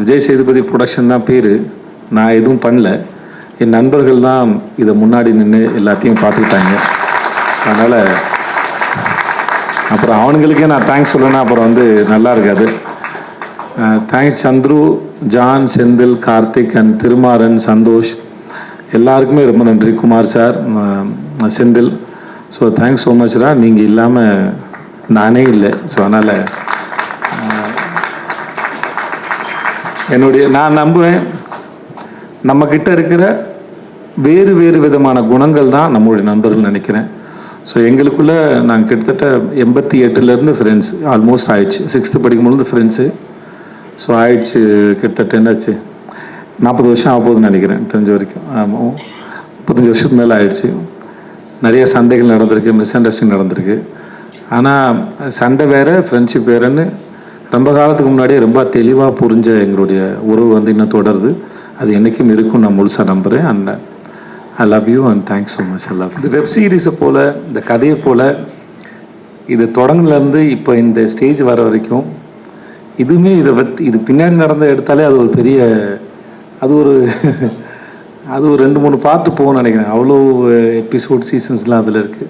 Vijay Sethupathi production தான் பேர். நான் எதுவும் பண்ணல. என் நண்பர்கள் தான் இதை முன்னாடி நின்று எல்லாத்தையும் பார்த்துக்கிட்டாங்க. அதனால் அப்புறம் அவனுங்களுக்கே நான் தேங்க்ஸ் சொல்லணும்னா அப்புறம் வந்து நல்லா இருக்காது. Thanks Chandru, John, Senthil, Karthik and Thirumaran, Santhosh எல்லாருக்குமே ரொம்ப நன்றி. Kumar sir, Senthil. So thanks so மச்ரா. நீங்கள் இல்லாமல் நானே இல்லை. ஸோ அதனால் நான் நம்புவேன் நம்மக்கிட்ட இருக்கிற வேறு வேறு விதமான குணங்கள் தான் நம்மளுடைய நண்பர்கள் நினைக்கிறேன். ஸோ எங்களுக்குள்ளே நாங்கள் கிட்டத்தட்ட 88லேருந்து ஃப்ரெண்ட்ஸ் ஆல்மோஸ்ட் ஆயிடுச்சு. 6th படிக்கும்போது ஃப்ரெண்ட்ஸு. ஸோ ஆயிடுச்சு கிட்டத்தட்ட என்னாச்சு 40 வருஷம் ஆகப்போகுதுன்னு நினைக்கிறேன் தெரிஞ்ச வரைக்கும். ஆமாம், 35 வருஷத்துக்கு மேலே ஆயிடுச்சு. நிறைய சண்டைகள் நடந்திருக்கு, மிஸ் அண்டர்ஸ்டாண்டிங் நடந்திருக்கு. ஆனால் சண்டை வேறு, ஃப்ரெண்ட்ஷிப் வேறுன்னு ரொம்ப காலத்துக்கு முன்னாடியே ரொம்ப தெளிவாக புரிஞ்ச எங்களுடைய உறவு வந்து இன்னும் தொடருது. அது என்றைக்கும் இருக்கும், நான் முழுசாக நம்புகிறேன். And I love you and thanks so much. I love. இந்த வெப் சீரிஸை போல், இந்த கதையை போல், இது தொடங்கிலேருந்து இப்போ இந்த ஸ்டேஜ் வர வரைக்கும் இதுவுமே இது பின்னாடி நடந்த எடுத்தாலே அது ஒரு பெரிய, அது ஒரு 2-3 பார்ட்டு போகும்னு நினைக்கிறேன். அவ்வளோ எபிசோட் சீசன்ஸ்லாம் அதில் இருக்குது.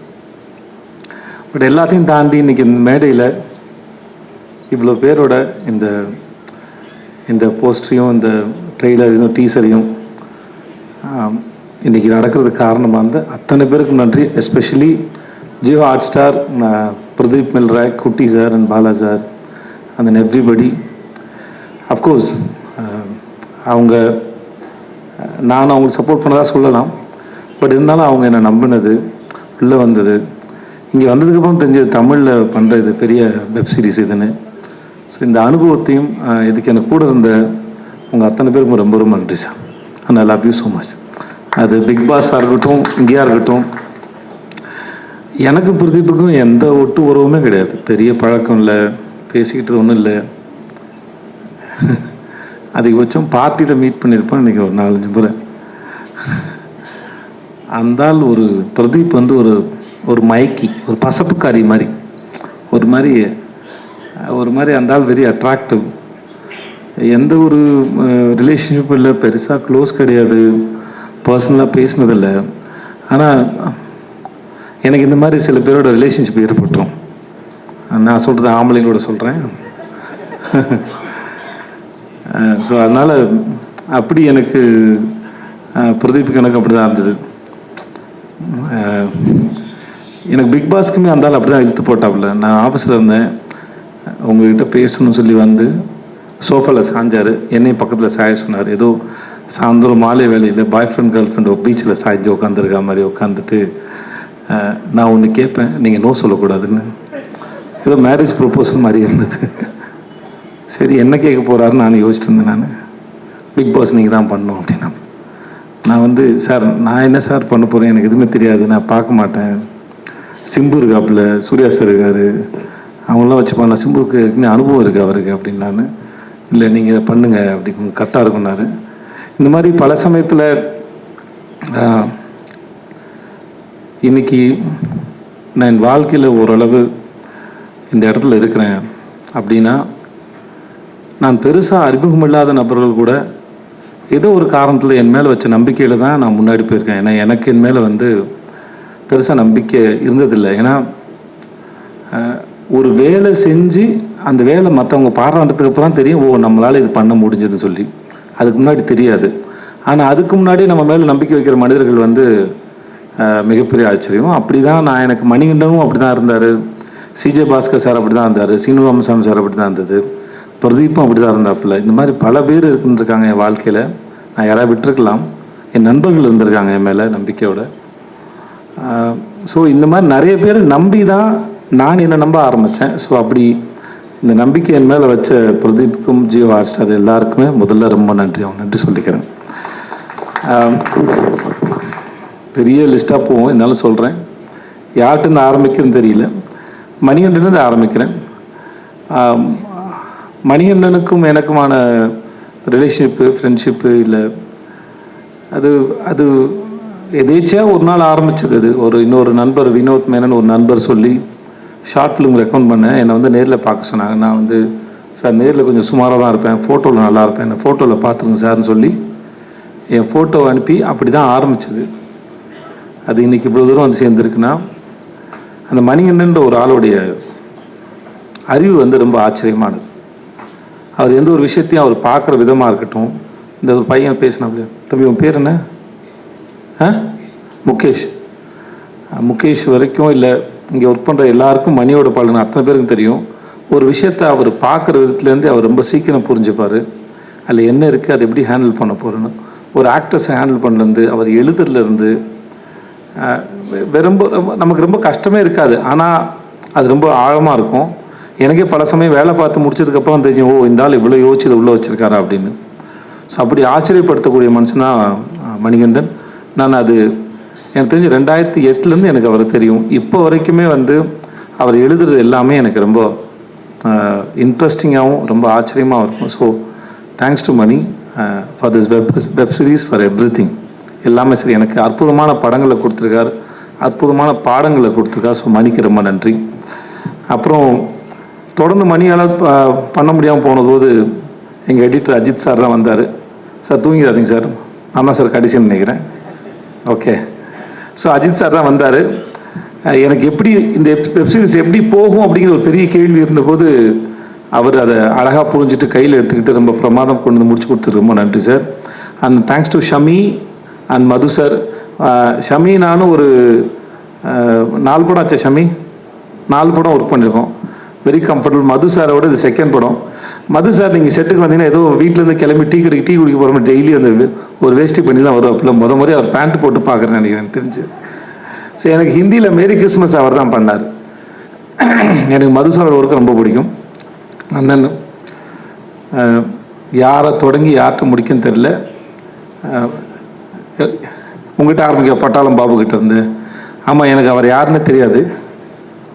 பட் எல்லாத்தையும் தாண்டி இன்றைக்கி இந்த மேடையில் இவ்வளோ பேரோட இந்த போஸ்டரையும் இந்த ட்ரெய்லரையும் டீசரையும் இன்றைக்கி நடக்கிறதுக்கு காரணமாக இருந்த அத்தனை பேருக்கு நன்றி. Especially Jio Hotstar, Pradeep Milroy, Kutty sir and Bala sir and everybody. Of course நானும் அவங்களுக்கு சப்போர்ட் பண்ணதாக சொல்லலாம். பட் இருந்தாலும் அவங்க என்னை நம்பினது, உள்ளே வந்தது, இங்கே வந்ததுக்கப்புறம் தெரிஞ்சது தமிழில் பண்ணுற இது பெரிய வெப் சீரிஸ் இதுன்னு. ஸோ இந்த அனுபவத்தையும் இதுக்கு எனக்கு கூட இருந்த உங்கள் அத்தனை பேருக்கும் ரொம்ப ரொம்ப நன்றி sir. And I love you so much. அது பிக் பாஸாக இருக்கட்டும், இங்கேயா இருக்கட்டும், எனக்கு பிரதீப்புக்கும் எந்த ஒட்டு உறவுமே கிடையாது. பெரிய பழக்கம் இல்லை, பேசிக்கிட்டது ஒன்றும் இல்லை. அதிகபட்சம் பார்ட்டியில் மீட் பண்ணியிருப்போம் இன்றைக்கி ஒரு 4-5 முறை. அந்தால் ஒரு பிரதீப் வந்து ஒரு மயக்கி, ஒரு பசப்புக்காரி மாதிரி, ஒரு மாதிரி அந்தால் வெரி அட்ராக்டிவ். எந்த ஒரு ரிலேஷன்ஷிப்பும் இல்லை, பெருசாக க்ளோஸ் கிடையாது, பர்சனலாக பேசினதில்லை. ஆனால் எனக்கு இந்த மாதிரி சில பேரோட ரிலேஷன்ஷிப் ஏற்பட்டுரும். நான் சொல்கிறது ஆம்பளைங்களோட சொல்கிறேன். ஸோ அதனால் அப்படி எனக்கு பிரதீப்புக்கு எனக்கு அப்படி தான் இருந்தது. எனக்கு பிக் பாஸ்க்குமே அந்தாலும் அப்படி தான் இழுத்து போட்டாப்புல. நான் ஆஃபீஸில் இருந்தேன், உங்கள்கிட்ட பேசணும்னு சொல்லி வந்து சோஃபாவில் சாஞ்சார், என்னையும் பக்கத்தில் சாய சொன்னார். ஏதோ சாயந்தரம் மாலை வேலையில் பாய் ஃப்ரெண்ட் கேர்ள் ஃப்ரெண்ட் பீச்சில் சாய்ஞ்சி உட்காந்துருக்கா மாதிரி உட்காந்துட்டு, நான் ஒன்று கேட்பேன், நீங்கள் நோ சொல்லக்கூடாதுன்னு. ஏதோ மேரேஜ் ப்ரொப்போசல் மாதிரி இருந்தது. சரி என்ன கேட்க போகிறாருன்னு நான் யோசிச்சுட்டு இருந்தேன். நான் பிக் பாஸ் நீங்கள் தான் பண்ணணும் அப்படின்னா, நான் வந்து சார் நான் என்ன சார் பண்ண போகிறேன், எனக்கு எதுவுமே தெரியாது, நான் பார்க்க மாட்டேன். சிம்பு இருக்காப்புல, சூர்யா சார் இருக்கார், அவங்களாம் வச்சு பண்ணலாம், சிம்புக்கு அனுபவம் இருக்குது அவருக்கு அப்படின்னு. நான் இல்லை நீங்கள் இதை பண்ணுங்கள் அப்படி கரெக்டாக இருக்குன்னாரு. இந்த மாதிரி பல சமயத்தில் இன்றைக்கி நான் என் வாழ்க்கையில் ஓரளவு இந்த இடத்துல இருக்கிறேன் அப்படின்னா, நான் பெருசாக அறிமுகமில்லாத நபர்கள் கூட ஏதோ ஒரு காரணத்தில் என் மேலே வச்ச நம்பிக்கையில் தான் நான் முன்னாடி போயிருக்கேன். ஏன்னா எனக்கு என் மேலே வந்து பெருசாக நம்பிக்கை இருந்ததில்லை. ஏன்னா ஒரு வேலை செஞ்சு அந்த வேலை மற்றவங்க பாராட்டுறதுக்கு அப்புறம் தெரியும், ஓ நம்மளால் இது பண்ண முடிஞ்சதுன்னு சொல்லி. அதுக்கு முன்னாடி தெரியாது. ஆனால் அதுக்கு முன்னாடி நம்ம மேலே நம்பிக்கை வைக்கிற மனிதர்கள் வந்து மிகப்பெரிய ஆச்சரியம். அப்படி தான் நான், எனக்கு மணிகண்டனும் அப்படி தான் இருந்தார், சிஜே பாஸ்கர் சார் அப்படி தான் இருந்தார், சீனு ராமசாமி சார் அப்படி தான் இருந்தது, பிரதீப்பும் அப்படி தான் இருந்தாப்புல. இந்த மாதிரி பல பேர் இருந்துருக்காங்க என் வாழ்க்கையில். நான் யாராவது விட்டுருக்கலாம், என் நண்பர்கள் இருந்திருக்காங்க என் மேலே நம்பிக்கையோட. ஸோ இந்த மாதிரி நிறைய பேர் நம்பி தான் நான் என்னை நம்ப ஆரம்பித்தேன். ஸோ அப்படி இந்த நம்பிக்கை என் மேலே வச்ச பிரதீப்புக்கும் ஜியோ ஹாட் ஸ்டார் எல்லாருக்குமே முதல்ல ரொம்ப நன்றி, அவங்க நன்றி சொல்லிக்கிறேன். பெரிய லிஸ்ட்டாக போவோம், இருந்தாலும் சொல்கிறேன். யார்கிட்ட ஆரம்பிக்கிறேன்னு தெரியல. மணிகண்டனது ஆரம்பிக்கிறேன். மணிகண்டனுக்கும் எனக்குமான ரிலேஷன்ஷிப்பு, ஃப்ரெண்ட்ஷிப்பு இல்லை, அது எதேச்சியாக ஒரு நாள் ஆரம்பிச்சது. அது இன்னொரு நண்பர் வினோத் மேனன் ஒரு நண்பர் சொல்லி ஷார்ட் ஃபிலிம் ரெக்கமெண்ட் பண்ணேன். என்னை வந்து நேரில் பார்க்க சொன்னாங்க. நான் வந்து சார் நேரில் கொஞ்சம் சுமாராக தான் இருப்பேன், ஃபோட்டோவில் நல்லா இருப்பேன், என்ன ஃபோட்டோவில் பார்த்துருங்க சார்னு சொல்லி என் ஃபோட்டோவை அனுப்பி அப்படி தான் ஆரம்பிச்சது. அது இன்றைக்கி இவ்வளோ தூரம் வந்து சேர்ந்துருக்குன்னா அந்த மணிகண்டன்ற ஒரு ஆளுடைய அறிவு வந்து ரொம்ப ஆச்சரியமானது. அவர் எந்த ஒரு விஷயத்தையும் அவர் பார்க்குற விதமாக இருக்கட்டும். இந்த ஒரு பையன் பேசினாப்லையா, தம்பி உன் பேர் என்ன? முகேஷ். முகேஷ் வரைக்கும் இல்லை, இங்கே ஒர்க் பண்ணுற எல்லாருக்கும் மணியோட பாடல்கள் அத்தனை பேருக்கும் தெரியும். ஒரு விஷயத்தை அவர் பார்க்குற விதத்துலேருந்து அவர் ரொம்ப சீக்கிரம் புரிஞ்சுப்பார். அதில் என்ன இருக்குது, அதை எப்படி ஹேண்டில் பண்ண போகிறேன்னு. ஒரு ஆக்டர்ஸை ஹேண்டில் பண்ணுறது, அவர் எழுதுறதுலேருந்து ரொம்ப நமக்கு ரொம்ப கஷ்டமே இருக்காது. ஆனால் அது ரொம்ப ஆழமாக இருக்கும். எனக்கே பல சமயம் வேலை பார்த்து முடிச்சதுக்கப்புறம் தெரியும், ஓ இந்த ஆள் இவ்வளோ யோசிச்சு இதை உள்ளே வச்சுருக்காரா அப்படின்னு. ஸோ அப்படி ஆச்சரியப்படுத்தக்கூடிய மனுஷனாக மணிகண்டன். நான் அது எனக்கு தெரிஞ்சு 2008 எனக்கு அவர் தெரியும். இப்போ வரைக்குமே வந்து அவர் எழுதுறது எல்லாமே எனக்கு ரொம்ப இன்ட்ரெஸ்டிங்காகவும் ரொம்ப ஆச்சரியமாகவும் இருக்கும். So thanks to Mani for this web series, for everything. எல்லாமே சரி, எனக்கு அற்புதமான படங்களை கொடுத்துருக்கார், அற்புதமான பாடங்களை கொடுத்துருக்கார். ஸோ மணிக்கு ரொம்ப நன்றி. அப்புறம் தொடர்ந்து மணியால் பண்ண முடியாமல் போனபோது எங்கள் எடிட்டர் அஜித் சார் தான் வந்தார். சார் தூங்கிடாதீங்க சார், நான் தான் சார் கடைசின்னு நினைக்கிறேன். ஓகே, ஸோ அஜித் சார் தான் வந்தார். எனக்கு எப்படி இந்த வெப்சீரிஸ் எப்படி போகும் அப்படிங்கிற ஒரு பெரிய கேள்வி இருந்தபோது அவர் அதை அழகாக புரிஞ்சுட்டு கையில் எடுத்துக்கிட்டு ரொம்ப பிரமாதம் கொண்டு வந்து முடிச்சு கொடுத்துரு. ரொம்ப நன்றி sir. And thanks to Shami and Madhu sir. Shami நானும் ஒரு 4 படம் ஆச்சு. ஷமி 4 படம் ஒர்க் பண்ணியிருக்கோம். Very comfortable. மது சாரோட இது செகண்ட் படம். மது சார் நீங்கள் செட்டுக்கு வந்தீங்கன்னா ஏதோ வீட்டிலேருந்து கிளம்பி டீ குடிக்க போகிற மாதிரி டெய்லி வந்து ஒரு வேஷ்டி பண்ணி தான் வரும். அப்போ முறை அவர் பேண்ட் போட்டு பார்க்குறேன்னு நினைக்கிறேன் தெரிஞ்சு. ஸோ எனக்கு ஹிந்தியில் மேரி கிறிஸ்மஸ் அவர் தான் பண்ணார். எனக்கு மது சாரோட ஒர்க்கு ரொம்ப பிடிக்கும். அண்ணன் யாரை தொடங்கி யார்கிட்ட முடிக்குன்னு தெரில. உங்கள்கிட்ட ஆரம்பிக்க பட்டாளம் பாபு கிட்ட இருந்து. ஆமாம், எனக்கு அவர் யாருன்னு தெரியாது.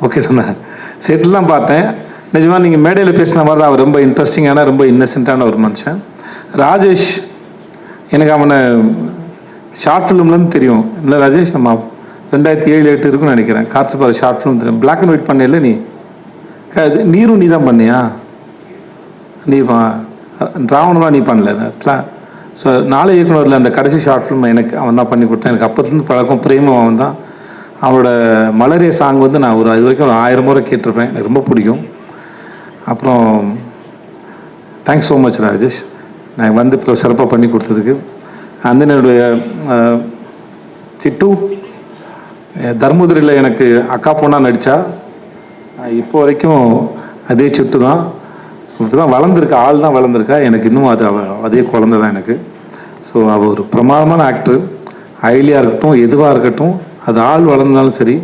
ஓகே தானே, செட்டிலாம் பார்த்தேன். நிஜமாக நீங்கள் மேடையில் பேசின மாதிரி தான் அவர் ரொம்ப இன்ட்ரெஸ்டிங்கான ரொம்ப இன்னசென்ட்டான ஒரு மனுஷன். ராஜேஷ், எனக்கு அவனை ஷார்ட் ஃபிலிம்லேருந்து தெரியும். இல்லை ராஜேஷ், நம்ம 2007-08 இருக்குன்னு நினைக்கிறேன். கார்த்திபார ஷார்ட் ஃபிலிம் தெரியும். பிளாக் அண்ட் ஒயிட் பண்ணல நீ? நீரும் நீ தான் பண்ணியா? நீ ராவணலாம் நீ பண்ணல. ஸோ நாளை இயக்குனரில் அந்த கடைசி ஷார்ட் ஃபிலிம் எனக்கு அவன் தான் பண்ணி கொடுத்தான். எனக்கு அப்போத்துலேருந்து பழக்கம், பிரேமும் அவன் தான். அவனோட மலரே சாங் வந்து நான் இது வரைக்கும் 1000 முறை கேட்டிருப்பேன். எனக்கு ரொம்ப பிடிக்கும். அப்புறம் தேங்க்ஸ் ஸோ மச் ராஜேஷ், நான் வந்து இப்போ சிறப்பாக பண்ணி கொடுத்ததுக்கு. அந்த என்னுடைய சிட்டு தர்மபுரியில் எனக்கு அக்கா பொண்ணாக நடித்தா. இப்போ வரைக்கும் அதே சிட்டு தான். இப்போ தான் வளர்ந்துருக்கா, ஆள் தான் வளர்ந்துருக்கா. எனக்கு இன்னும் அதே குழந்தை தான் எனக்கு. ஸோ அவள் ஒரு பிரமாதமான ஆக்டர். ஐலியாக இருக்கட்டும், எதுவாக இருக்கட்டும், அது ஆள் வளர்ந்தாலும் சரி,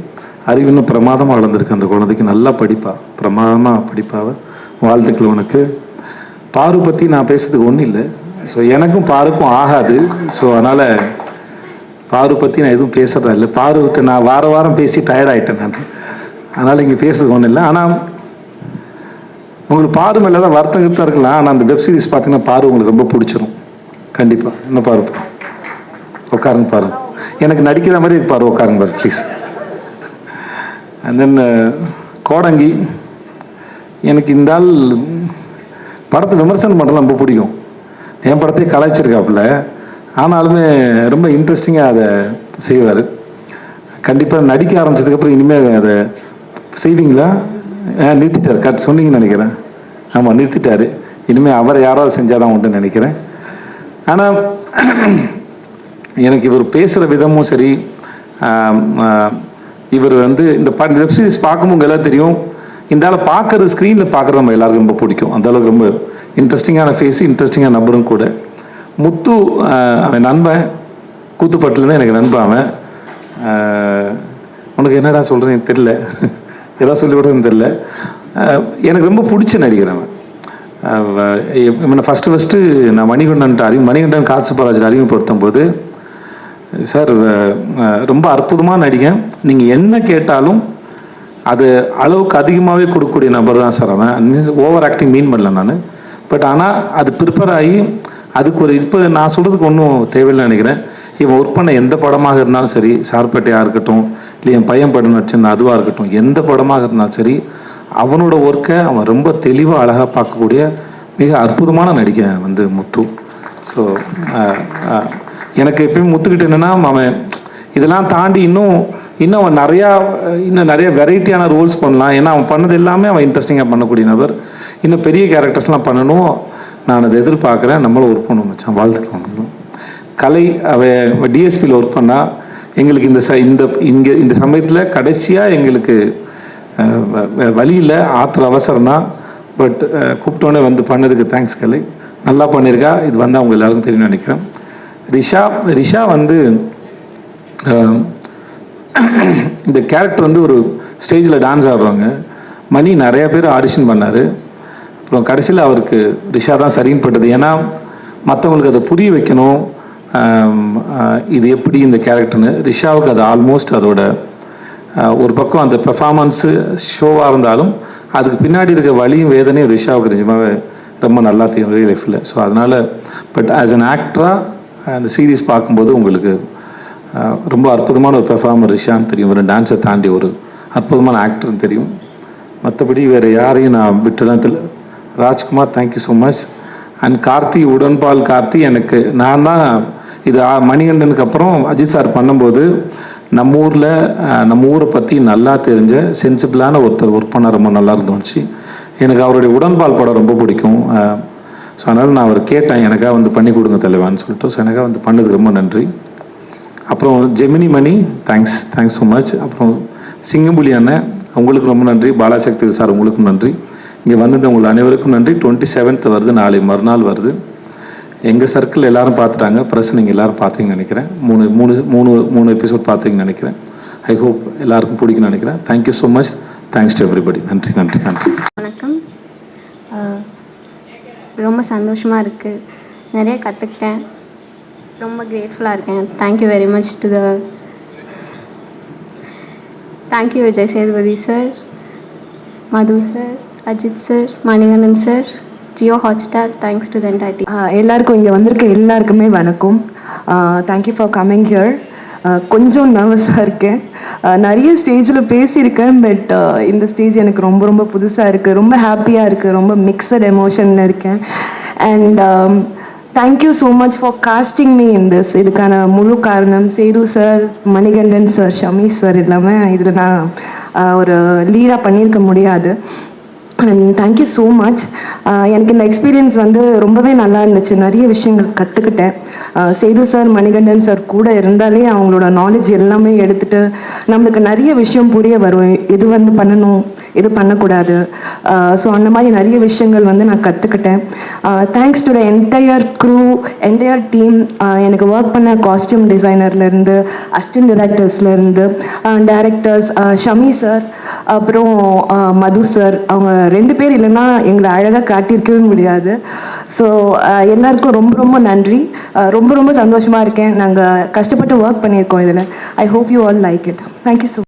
அறிவு இன்னும் பிரமாதமாக வளர்ந்துருக்கு அந்த குழந்தைக்கு. நல்லா படிப்பா, பிரமாதமாக படிப்பாவை. வாழ்த்துக்கள் உனக்கு. பாரு பற்றி நான் பேசுறதுக்கு ஒன்றும் இல்லை. ஸோ எனக்கும் பாருக்கும் ஆகாது. ஸோ அதனால் பாரு பற்றி நான் எதுவும் பேசுகிறதா இல்லை. பாருக்கிட்ட நான் வாரம் பேசி டயர்டாயிட்டேன் நான். அதனால் இங்கே பேசுறதுக்கு ஒன்றும் இல்லை. ஆனால் உங்களுக்கு பாரு மேலே தான் வருத்தம் இருக்கலாம். ஆனால் அந்த வெப் சீரிஸ் பார்த்தீங்கன்னா பாரு உங்களுக்கு ரொம்ப பிடிச்சிரும் கண்டிப்பாக. இன்னும் பாரு, உட்காருங்க பாருங்க. எனக்கு நடிக்கிற மாதிரி பாரு, உட்காருங்க பாரு ப்ளீஸ். அண்ட் தென் கோடங்கி, எனக்கு இந்த ஆள் படத்தை விமர்சனம் பண்ணுறது ரொம்ப பிடிக்கும். என் படத்தையே கலாய்ச்சிருக்காப்புல, ஆனாலுமே ரொம்ப இன்ட்ரெஸ்டிங்காக அதை செய்வார். கண்டிப்பாக நடிக்க ஆரம்பித்ததுக்கப்புறம் இனிமேல் அதை செய்வீங்களா? நிறுத்திட்டார், சொன்னீங்கன்னு நினைக்கிறேன். ஆமாம், நிறுத்திட்டார். இனிமேல் அவரை யாராவது செஞ்சால் தான் உண்டுன்னு நினைக்கிறேன். ஆனால் எனக்கு இவர் பேசுகிற விதமும் சரி, இவர் வந்து இந்த வெப் சீரிஸ் பார்க்கும்போது எல்லாம் தெரியும். இந்த ஆளை பார்க்குறது, ஸ்க்ரீனில் பார்க்குறது நம்ம எல்லாருக்கும் ரொம்ப பிடிக்கும். அந்த அளவுக்கு ரொம்ப இன்ட்ரெஸ்டிங்கான ஃபேஸு, இன்ட்ரெஸ்டிங்கான நம்பரும் கூட. முத்து அவன் நண்பன், கூத்துப்பட்டுலேருந்து எனக்கு நண்பன் அவன். உனக்கு என்னடா சொல்கிறேன்னு தெரில, எதாவது சொல்லி விடுறதுன்னு தெரில. எனக்கு ரொம்ப பிடிச்ச நடிகர் அவன். ஃபஸ்ட்டு நான் மணிகண்டன் காட்சிபாராஜ் அறிமுகப்படுத்தும் போது, சார் ரொம்ப அற்புதமாக நடிகன், நீங்கள் என்ன கேட்டாலும் அது அளவுக்கு அதிகமாகவே கொடுக்கக்கூடிய நபர் தான் சார் அவன். ஓவர் ஆக்டிங் மீன் பண்ணல நான். பட் ஆனால் அது ப்ரிப்பேர் ஆகி அதுக்கு ஒரு இப்போ நான் சொல்கிறதுக்கு ஒன்றும் தேவையில்லை நினைக்கிறேன். இவன் ஒர்க் பண்ண எந்த படமாக இருந்தாலும் சரி, சார்பேட்டையாக இருக்கட்டும், இல்லை என் பையன் படம் நடிச்சிருந்தா அதுவாக இருக்கட்டும், எந்த படமாக இருந்தாலும் சரி, அவனோட ஒர்க்கை அவன் ரொம்ப தெளிவாக அழகாக பார்க்கக்கூடிய மிக அற்புதமான நடிகை வந்து முத்து. ஸோ எனக்கு எப்பயும் முத்துக்கிட்டு என்னென்னா அவன் இதெல்லாம் தாண்டி இன்னும் அவன் நிறைய வெரைட்டியான ரோல்ஸ் பண்ணலாம். ஏன்னா அவன் பண்ணது எல்லாமே அவன் இன்ட்ரெஸ்டிங்காக பண்ணக்கூடிய நபர். இன்னும் பெரிய கேரக்டர்ஸ்லாம் பண்ணணும், நான் அதை எதிர்பார்க்குறேன். நம்மளும் ஒர்க் பண்ண வச்சான், வாழ்த்துக்கலாம். கலை அவள் டிஎஸ்பியில் ஒர்க் பண்ணால் எங்களுக்கு இந்த சமயத்தில் கடைசியாக எங்களுக்கு வழியில் ஆற்றுல அவசரம் தான். பட் கூப்பிட்டோன்னே வந்து பண்ணதுக்கு தேங்க்ஸ் கலை, நல்லா பண்ணியிருக்கா. இது வந்து அவங்க எல்லாருக்கும் தெரியும்னு நினைக்கிறேன். ரிஷா வந்து இந்த கேரக்டர் வந்து ஒரு ஸ்டேஜில் டான்ஸ் ஆடுறாங்க. மணி நிறைய பேர் ஆடிஷன் பண்ணார். அப்புறம் கடைசியில் அவருக்கு ரிஷா தான் சரின்னு பட்டது. ஏன்னா மற்றவங்களுக்கு அதை புரிய வைக்கணும், இது எப்படி இந்த கேரக்டர்னு. ரிஷாவுக்கு அது ஆல்மோஸ்ட் அதோட ஒரு பக்கம் அந்த பெர்ஃபார்மன்ஸு ஷோவாக இருந்தாலும் அதுக்கு பின்னாடி இருக்க வலியும் வேதனையும் ரிஷாவுக்கு நிஜமாகவே ரொம்ப நல்லா தெரியும் ரியல் லைஃப்பில். ஸோ அதனால் பட் ஆஸ் அன் ஆக்டராக அந்த சீரீஸ் பார்க்கும்போது உங்களுக்கு ரொம்ப அற்புதமான ஒரு பெர்ஃபார்மர் ரிஷான்னு தெரியும். ஒரு டான்ஸை தாண்டி ஒரு அற்புதமான ஆக்டர்னு தெரியும். மற்றபடி வேறு யாரையும் நான் விட்டுதான் தெரியல. Rajkumar, thank you so much. And Karthi, Udanpaal Karthi, எனக்கு நான் தான் இது மணிகண்டனுக்கு அப்புறம் அஜித் சார் பண்ணும்போது நம்ம ஊரை பற்றி நல்லா தெரிஞ்ச சென்சிபிளான ஒருத்தர் ஒர்க் பண்ண ரொம்ப நல்லா இருந்துச்சு. எனக்கு அவருடைய உடன்பால் படம் ரொம்ப பிடிக்கும். ஸோ அதனால் நான் அவர் கேட்டேன், எனக்காக வந்து பண்ணி கொடுங்க தலைவான்னு சொல்லிட்டு. ஸோ எனக்காக வந்து பண்ணதுக்கு ரொம்ப நன்றி. அப்புறம் ஜெமினி மணி, தேங்க்ஸ் ஸோ மச். அப்புறம் சிங்கம்புலி அண்ணன், உங்களுக்கு ரொம்ப நன்றி. பாலாசக்தி சார், உங்களுக்கும் நன்றி. இங்கே வந்தது உங்கள் அனைவருக்கும் நன்றி. 27th வருது, நாளை மறுநாள் வருது. எங்கள் சர்க்கிள் எல்லாரும் பார்த்துட்டாங்க, ப்ரெஸ் நீங்கள் எல்லோரும் பார்த்தீங்கன்னு நினைக்கிறேன். மூணு எபிசோட் பார்த்தீங்கன்னு நினைக்கிறேன். ஐ ஹோப் எல்லாருக்கும் பிடிக்கும்னு நினைக்கிறேன். Thank you so much. Thanks to everybody. நன்றி. வணக்கம். ரொம்ப சந்தோஷமாக இருக்குது, நிறைய கற்றுக்கிட்டேன், ரொம்ப கிரேட்ஃபுல்லாக இருக்கேன். Thank you very much to thank you Vijay Sethupathi sir, Madhu sir, Ajith sir, Manikandan sir, Jio Hotstar. Thanks to the entire team. எல்லாருக்கும், இங்கே வந்திருக்க எல்லாருக்குமே வணக்கம். Thank you for coming here. கொஞ்சம் நர்வஸாக இருக்கேன். நிறைய ஸ்டேஜில் பேசியிருக்கேன், பட் இந்த ஸ்டேஜ் எனக்கு ரொம்ப ரொம்ப புதுசாக இருக்குது. ரொம்ப ஹாப்பியாக இருக்குது, ரொம்ப மிக்சட் எமோஷனில் இருக்கேன். And thank you so much for casting me in this. இதுக்கான முழு காரணம் Sethu sir, Manikandan sir, Shami sir இல்லாமல் இதில் நான் ஒரு லீடாக பண்ணியிருக்க முடியாது. And thank you so much. எனக்கு இந்த எக்ஸ்பீரியன்ஸ் வந்து ரொம்பவே நல்லா இருந்துச்சு. நிறைய விஷயங்கள் கற்றுக்கிட்டேன். சேது சார், மணிகண்டன் சார் கூட இருந்தாலே அவங்களோட நாலேஜ் எல்லாமே எடுத்துகிட்டு நம்மளுக்கு நிறைய விஷயம் புரிய வரும். எது வந்து பண்ணணும், எது பண்ணக்கூடாது. ஸோ அந்த மாதிரி நிறைய விஷயங்கள் வந்து நான் கற்றுக்கிட்டேன். Thanks to the entire crew, entire team. எனக்கு ஒர்க் பண்ண காஸ்டியூம் டிசைனர்லேருந்து, அசிஸ்டன்ட் டைரக்டர்ஸ்லேருந்து, டைரக்டர்ஸ் ஷமி சார், அப்புறம் மது சார். அவங்க 2 பேர் இல்லைன்னா எங்களை அழகாக காட்டியிருக்கவே முடியாது. ஸோ எல்லாருக்கும் ரொம்ப ரொம்ப நன்றி. ரொம்ப ரொம்ப சந்தோஷமாக இருக்கேன். நாங்கள் கஷ்டப்பட்டு ஒர்க் பண்ணியிருக்கோம் இதில். I hope you all like it. Thank you so much.